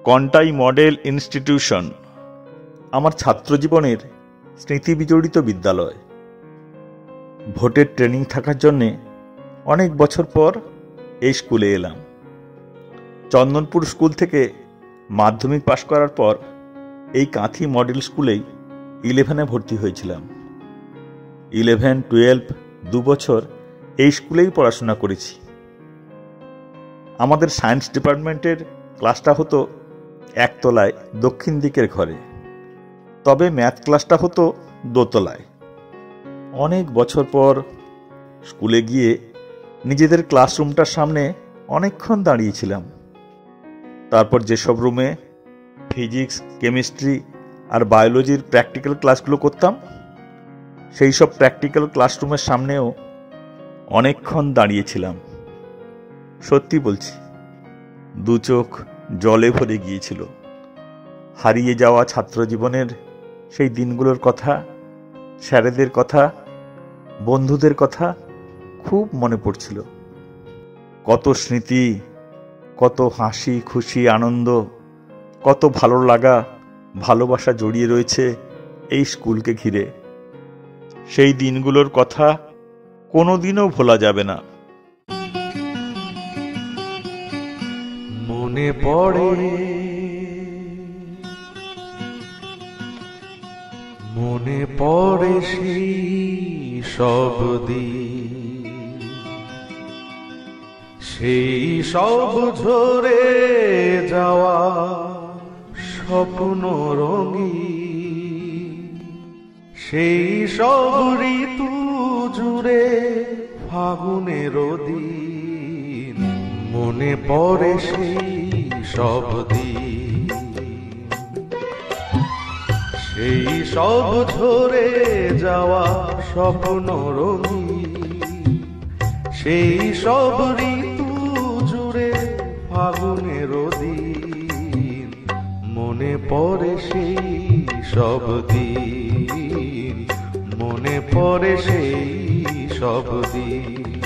Contai model institution আমার ছাত্রজীবনের স্মৃতিবিজড়িত বিদ্যালয়। ভোটের ট্রেনিং থাকার জন্যে অনেক বছর পর এই স্কুলে এলাম। চন্দনপুর স্কুল থেকে মাধ্যমিক পাশ করার পর এই কাঁথি মডেল স্কুলেই 11-এ ভর্তি হয়েছিলাম। 11-12 2 বছর এই স্কুলেই পড়াশোনা করেছি। আমাদের সায়েন্স ডিপার্টমেন্টের ক্লাসটা হতো একতলায় দক্ষিণ দিকের ঘরে, তবে ম্যাথ ক্লাসটা হতো দোতলায়। অনেক বছর পর স্কুলে গিয়ে নিজেদের ক্লাসরুমটার সামনে অনেকক্ষণ দাঁড়িয়েছিলাম। তারপর যেসব রুমে ফিজিক্স, কেমিস্ট্রি আর বায়োলজির প্র্যাকটিক্যাল ক্লাসগুলো করতাম, সেই সব প্র্যাকটিক্যাল ক্লাসরুমের সামনেও অনেকক্ষণ দাঁড়িয়েছিলাম। সত্যি বলছি, দু চোখ জলে ভরে গিয়েছিল। হারিয়ে যাওয়া ছাত্র জীবনের সেই দিনগুলোর কথা, স্যারেদের কথা, বন্ধুদের কথা খুব মনে পড়ছিল। কত স্মৃতি, কত হাসি খুশি আনন্দ, কত ভালো লাগা ভালোবাসা জড়িয়ে রয়েছে এই স্কুলকে ঘিরে। সেই দিনগুলোর কথা কোনোদিনও ভোলা যাবে না। মনে পড়ে, মনে পড়ে সেই সব দিন, সেই সব ঝরে যাওয়া স্বপ্ন রঙিন, সেই সব ঋতু জুড়ে ফাগুনের দিন। মনে পড়ে সেই সব দিন, সেই সব ঝরে যাওয়া স্বপ্ন রঙিন, সেই সব ঋতু জুড়ে ফাগুনের দিন। মনে পড়ে সেই সব দিন, মনে পড়ে সেই সব দিন।